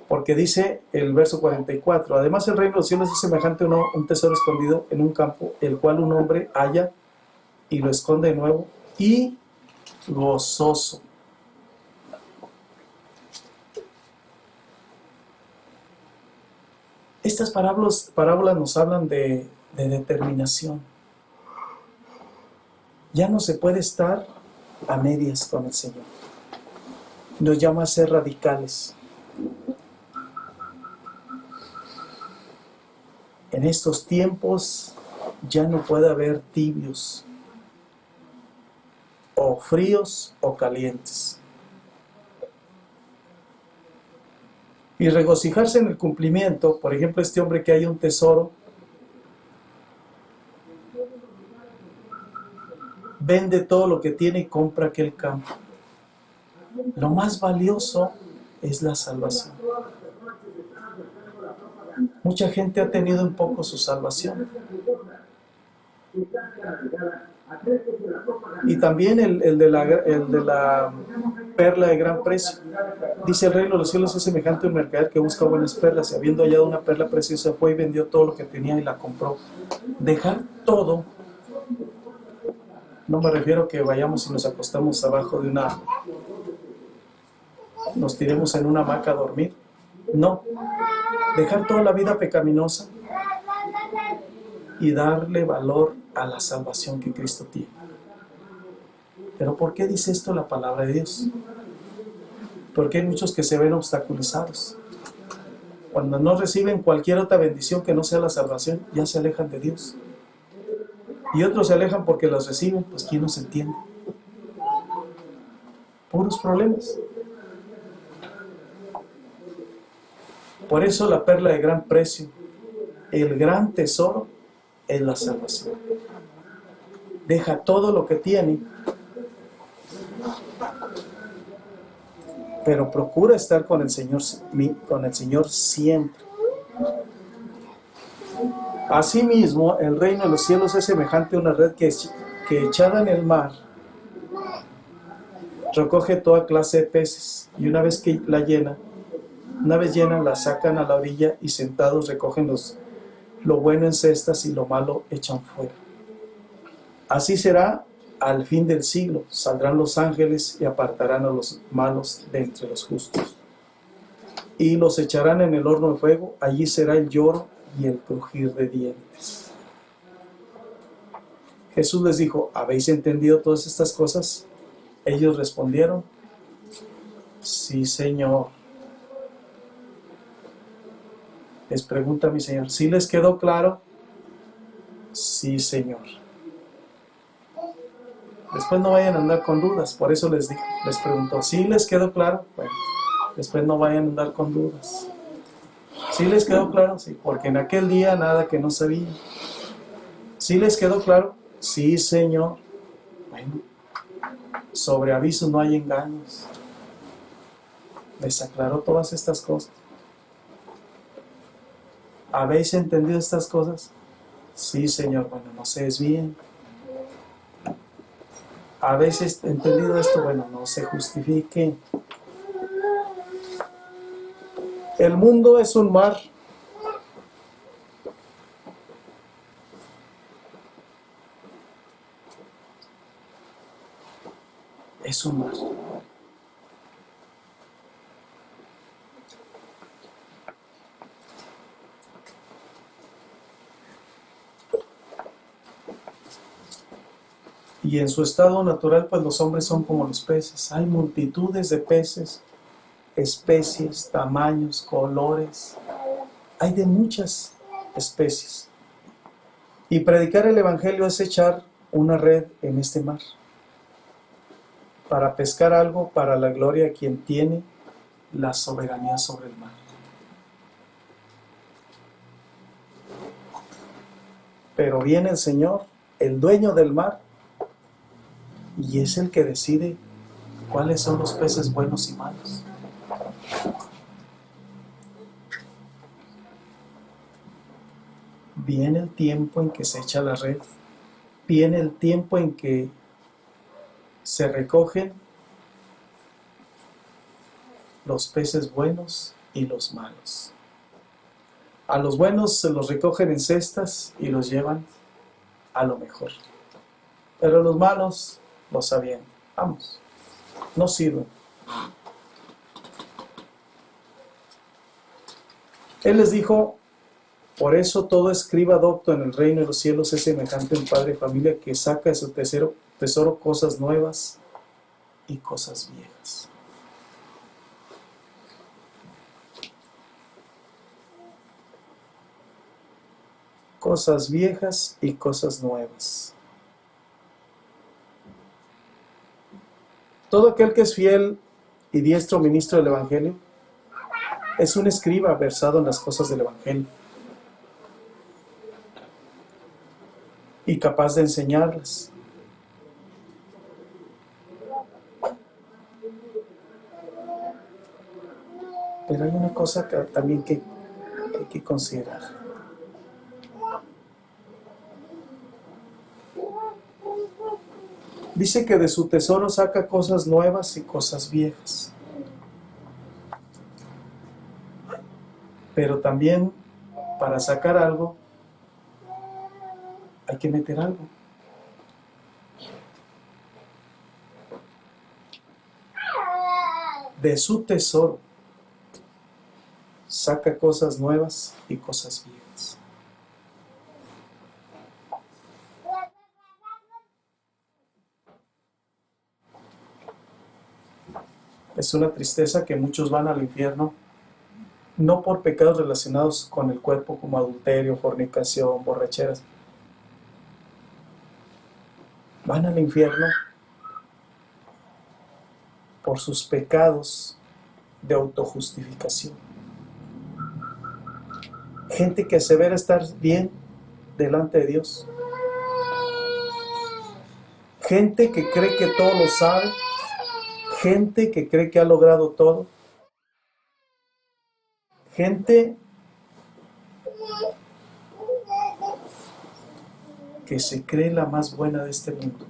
Porque dice el verso 44, además el reino de los cielos es semejante a un tesoro escondido en un campo, el cual un hombre halla y lo esconde de nuevo, y gozoso. Estas parábolas nos hablan de determinación. Ya no se puede estar a medias con el Señor. Nos llama a ser radicales. En estos tiempos ya no puede haber tibios, o fríos o calientes. Y regocijarse en el cumplimiento, por ejemplo, este hombre que haya un tesoro, vende todo lo que tiene y compra aquel campo. Lo más valioso es la salvación. Mucha gente ha tenido un poco su salvación. Y también el de la perla de gran precio. Dice el reino de los cielos es semejante a un mercader que busca buenas perlas, y habiendo hallado una perla preciosa fue y vendió todo lo que tenía y la compró. Dejar todo No me refiero que vayamos y nos acostamos abajo de nos tiremos en una hamaca a dormir. No, dejar toda la vida pecaminosa y darle valor a la salvación que Cristo tiene. Pero ¿por qué dice esto la palabra de Dios? Porque hay muchos que se ven obstaculizados. Cuando no reciben cualquier otra bendición que no sea la salvación, ya se alejan de Dios. Y otros se alejan porque las reciben, pues ¿quién nos entiende? Puros problemas. Por eso la perla de gran precio, el gran tesoro, es la salvación. Deja todo lo que tiene, pero procura estar con el Señor siempre. Asimismo, el reino de los cielos es semejante a una red que echada en el mar recoge toda clase de peces, y una vez llena, la sacan a la orilla y sentados recogen lo bueno en cestas y lo malo echan fuera. Así será al fin del siglo. Saldrán los ángeles y apartarán a los malos de entre los justos, y los echarán en el horno de fuego. Allí será el lloro y el crujir de dientes. Jesús les dijo: ¿habéis entendido todas estas cosas? Ellos respondieron: sí, Señor. Les pregunta mi Señor: ¿sí les quedó claro? Sí, Señor. Después no vayan a andar con dudas. Por eso les preguntó: ¿sí les quedó claro? Bueno, después no vayan a andar con dudas. ¿Sí les quedó claro? Sí, porque en aquel día nada que no sabían. ¿Sí les quedó claro? Sí, Señor. Bueno, sobre aviso no hay engaños. Les aclaró todas estas cosas. ¿Habéis entendido estas cosas? Sí, Señor. Bueno, no se desvíen. ¿Habéis entendido esto? Bueno, no se justifiquen. El mundo es un mar. Es un mar. Y en su estado natural, pues los hombres son como los peces. Hay multitudes de peces, especies, tamaños, colores. Hay de muchas especies. Y predicar el Evangelio es echar una red en este mar para pescar algo para la gloria de quien tiene la soberanía sobre el mar. Pero viene el Señor, el dueño del mar, y es el que decide cuáles son los peces buenos y malos. Viene el tiempo en que se echa la red, viene el tiempo en que se recogen los peces buenos y los malos. A los buenos se los recogen en cestas y los llevan a lo mejor. Pero los malos los avientan. Vamos, no sirven. Él les dijo: por eso todo escriba docto en el reino de los cielos es semejante a un padre de familia que saca de su tesoro cosas nuevas y cosas viejas. Cosas viejas y cosas nuevas. Todo aquel que es fiel y diestro ministro del Evangelio es un escriba versado en las cosas del Evangelio y capaz de enseñarlas. Pero hay una cosa también que hay que considerar. Dice que de su tesoro saca cosas nuevas y cosas viejas. Pero también para sacar algo hay que meter algo. de su tesoro saca cosas nuevas y cosas viejas. Es una tristeza que muchos van al infierno no por pecados relacionados con el cuerpo como adulterio, fornicación, borracheras. Van al infierno por sus pecados de autojustificación. Gente que asevera estar bien delante de Dios. Gente que cree que todo lo sabe. Gente que cree que ha logrado todo. Gente que se cree la más buena de este mundo.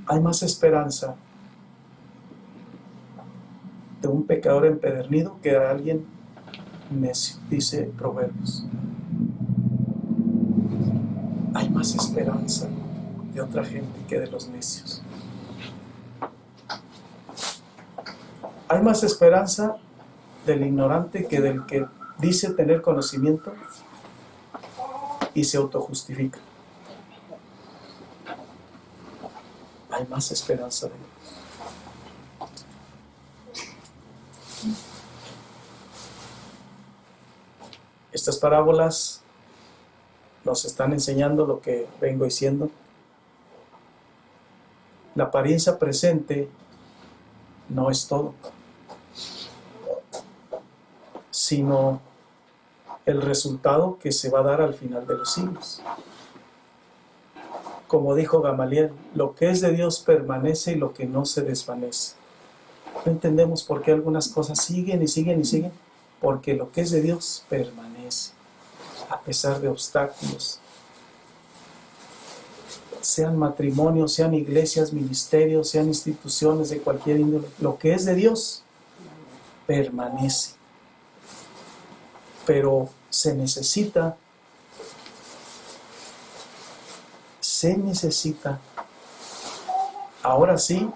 Hay más esperanza de un pecador empedernido que de alguien necio, dice Proverbios. Hay más esperanza de otra gente que de los necios. Hay más esperanza del ignorante que del que dice tener conocimiento y se autojustifica. Hay más esperanza de ellos. Estas parábolas nos están enseñando lo que vengo diciendo. La apariencia presente no es todo, sino el resultado que se va a dar al final de los siglos. Como dijo Gamaliel, lo que es de Dios permanece y lo que no se desvanece. No entendemos por qué algunas cosas siguen y siguen y siguen, porque lo que es de Dios permanece, a pesar de obstáculos. Sean matrimonios, sean iglesias, ministerios, sean instituciones de cualquier índole, lo que es de Dios permanece. Pero se necesita ahora sí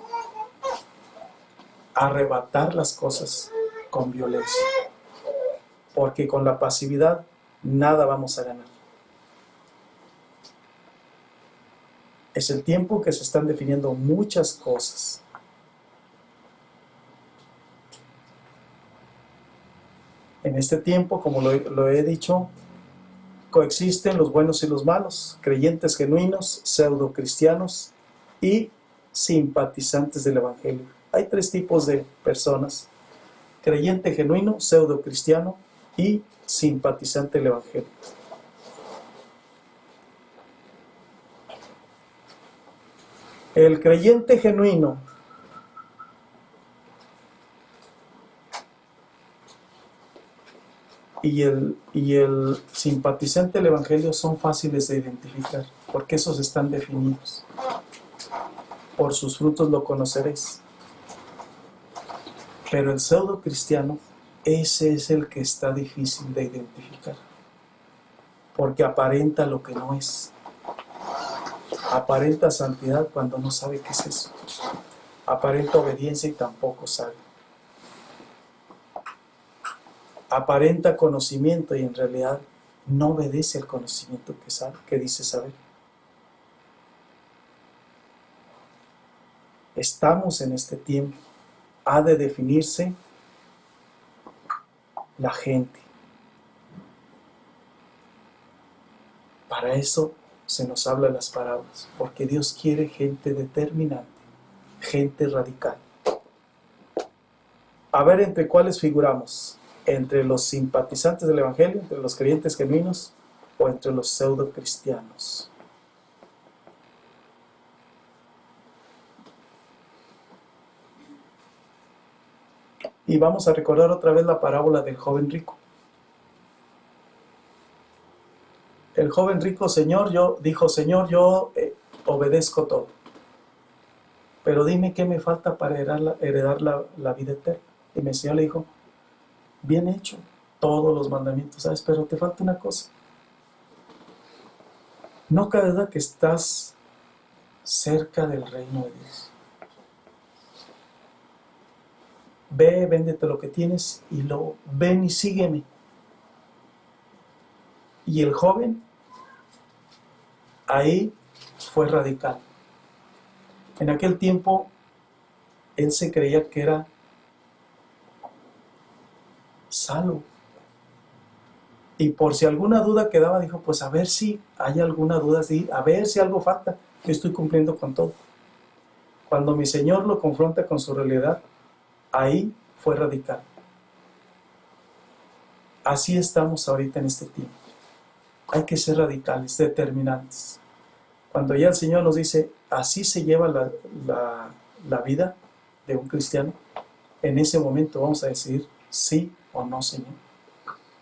arrebatar las cosas con violencia, porque con la pasividad nada vamos a ganar. Es el tiempo que se están definiendo muchas cosas. En este tiempo, como lo he dicho, coexisten los buenos y los malos, creyentes genuinos, pseudocristianos y simpatizantes del Evangelio. Hay tres tipos de personas: creyente genuino, pseudocristiano y simpatizante del Evangelio. El creyente genuino y el simpatizante del Evangelio son fáciles de identificar, porque esos están definidos. Por sus frutos lo conoceréis. Pero el pseudo cristiano, ese es el que está difícil de identificar, porque aparenta lo que no es. Aparenta santidad cuando no sabe qué es eso. Aparenta obediencia y tampoco sabe. Aparenta conocimiento y en realidad no obedece al conocimiento que sabe, que dice saber. Estamos en este tiempo. Ha de definirse la gente. Para eso se nos habla en las parábolas, porque Dios quiere gente determinante, gente radical. A ver, ¿entre cuáles figuramos? ¿Entre los simpatizantes del Evangelio, entre los creyentes genuinos o entre los pseudo cristianos? Y vamos a recordar otra vez la parábola del joven rico. El joven rico, dijo, Señor, yo obedezco todo. Pero dime qué me falta para heredar la vida eterna. Y mi Señor le dijo, bien hecho, todos los mandamientos, ¿sabes? Pero te falta una cosa. No cabe duda que estás cerca del reino de Dios. Ve, véndete lo que tienes y luego ven y sígueme. Y el joven ahí fue radical. En aquel tiempo él se creía que era salvo. Y por si alguna duda quedaba, dijo, pues a ver si hay alguna duda, a ver si algo falta, yo estoy cumpliendo con todo. Cuando mi Señor lo confronta con su realidad, ahí fue radical. Así estamos ahorita en este tiempo. Hay que ser radicales, determinantes. Cuando ya el Señor nos dice, así se lleva la vida de un cristiano, en ese momento vamos a decir sí o no, Señor.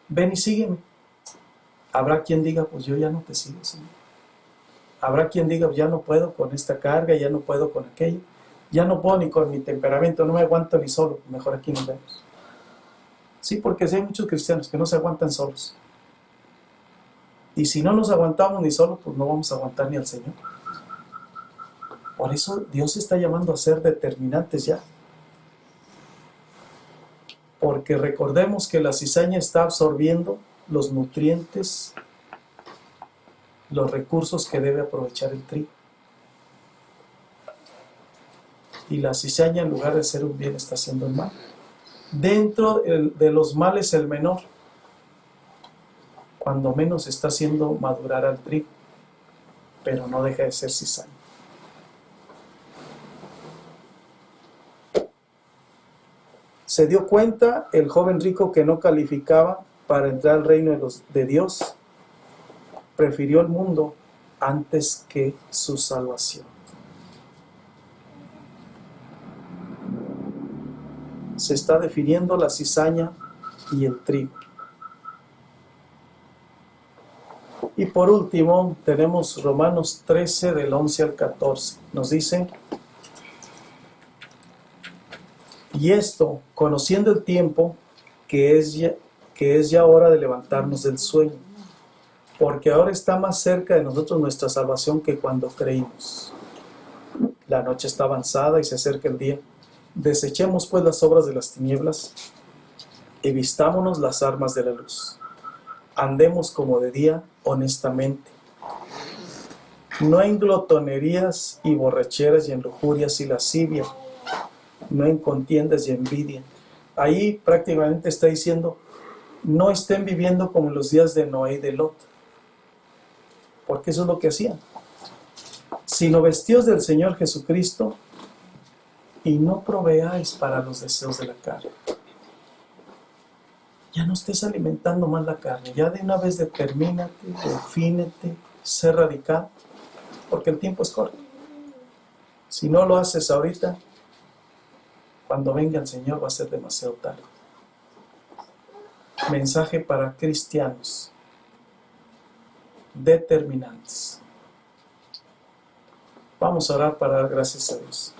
Ven y sígueme. Habrá quien diga, pues yo ya no te sigo, Señor. Habrá quien diga, ya no puedo con esta carga, ya no puedo con aquello, ya no puedo ni con mi temperamento, no me aguanto ni solo, mejor aquí nos vemos. Sí, porque sí hay muchos cristianos que no se aguantan solos. Y si no nos aguantamos ni solos, pues no vamos a aguantar ni al Señor. Por eso Dios está llamando a ser determinantes ya. Porque recordemos que la cizaña está absorbiendo los nutrientes, los recursos que debe aprovechar el trigo. Y la cizaña, en lugar de ser un bien, está haciendo el mal. Dentro de los males, el menor, cuando menos está haciendo madurar al trigo, pero no deja de ser cizaña. Se dio cuenta el joven rico que no calificaba para entrar al reino de Dios. Prefirió el mundo antes que su salvación. Se está definiendo la cizaña y el trigo. Y por último tenemos Romanos 13 del 11 al 14. Nos dice: y esto, conociendo el tiempo, que es ya hora de levantarnos del sueño, porque ahora está más cerca de nosotros nuestra salvación que cuando creímos. La noche está avanzada y se acerca el día. Desechemos pues las obras de las tinieblas y vistámonos las armas de la luz. Andemos como de día, honestamente, no en glotonerías y borracheras y en lujurias y lascivia, no en contiendas y envidia. Ahí prácticamente está diciendo, no estén viviendo como en los días de Noé y de Lot, porque eso es lo que hacían, sino vestidos del Señor Jesucristo y no proveáis para los deseos de la carne. Ya no estés alimentando más la carne, ya de una vez determínate, defínete, sé radical, porque el tiempo es corto. Si no lo haces ahorita, cuando venga el Señor va a ser demasiado tarde. Mensaje para cristianos determinantes. Vamos a orar para dar gracias a Dios.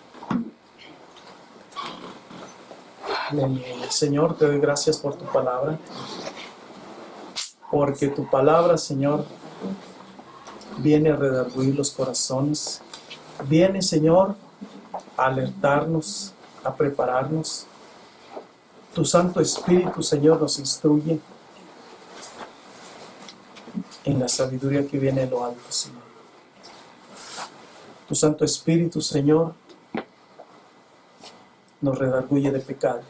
Señor, te doy gracias por tu palabra, porque tu palabra, Señor, viene a redarguir los corazones, viene, Señor, a alertarnos, a prepararnos. Tu Santo Espíritu, Señor, nos instruye en la sabiduría que viene de lo alto, Señor. Tu Santo Espíritu, Señor, nos redarguye de pecado.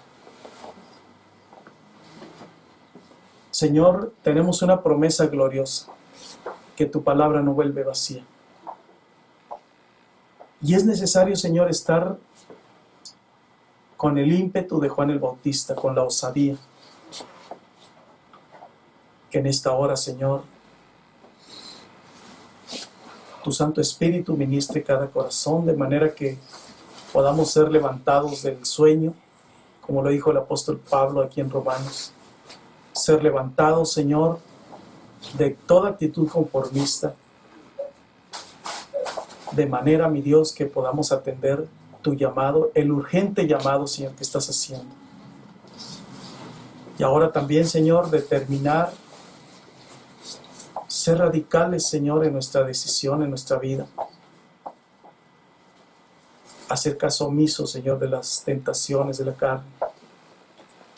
Señor, tenemos una promesa gloriosa, que tu palabra no vuelve vacía. Y es necesario, Señor, estar con el ímpetu de Juan el Bautista, con la osadía. Que en esta hora, Señor, tu Santo Espíritu ministre cada corazón, de manera que podamos ser levantados del sueño, como lo dijo el apóstol Pablo aquí en Romanos. Ser levantados, Señor, de toda actitud conformista, de manera, mi Dios, que podamos atender tu llamado, el urgente llamado, Señor, que estás haciendo. Y ahora también, Señor, determinar, ser radicales, Señor, en nuestra decisión, en nuestra vida. Hacer caso omiso, Señor, de las tentaciones de la carne.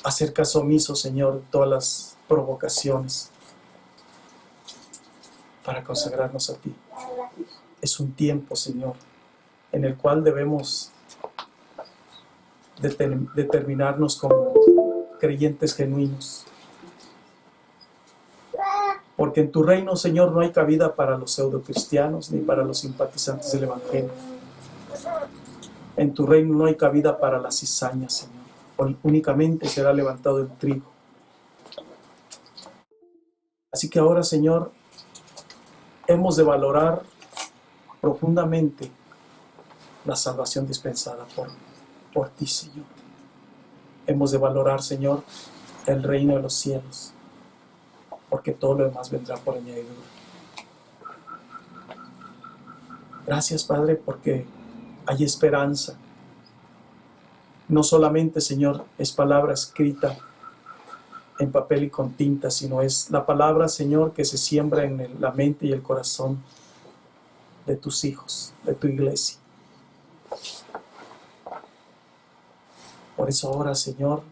hacer caso omiso, Señor, de todas las provocaciones para consagrarnos a ti. Es un tiempo, Señor, en el cual debemos determinarnos como creyentes genuinos. Porque en tu reino, Señor, no hay cabida para los pseudocristianos ni para los simpatizantes del Evangelio. En tu reino no hay cabida para la cizaña, Señor. Únicamente será levantado el trigo. Así que ahora, Señor, hemos de valorar profundamente la salvación dispensada por ti, Señor. Hemos de valorar, Señor, el reino de los cielos, porque todo lo demás vendrá por añadidura. Gracias, Padre, porque hay esperanza. No solamente, Señor, es palabra escrita en papel y con tinta, sino es la palabra, Señor, que se siembra en la mente y el corazón de tus hijos, de tu iglesia. Por eso ahora, Señor,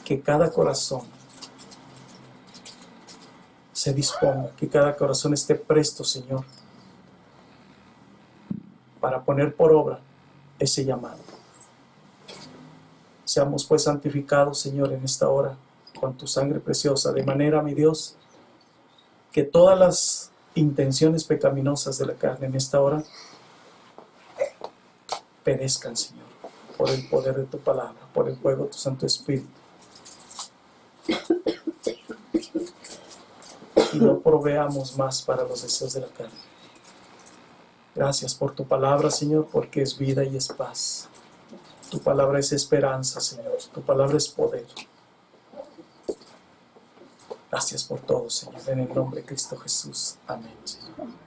que cada corazón se disponga, que cada corazón esté presto, Señor, para poner por obra ese llamado. Seamos pues santificados, Señor, en esta hora con tu sangre preciosa, de manera, mi Dios, que todas las intenciones pecaminosas de la carne en esta hora perezcan, Señor, por el poder de tu palabra, por el fuego de tu Santo Espíritu. Y no proveamos más para los deseos de la carne. Gracias por tu palabra, Señor, porque es vida y es paz. Tu palabra es esperanza, Señor. Tu palabra es poder. Gracias por todo, Señor. En el nombre de Cristo Jesús. Amén, Señor.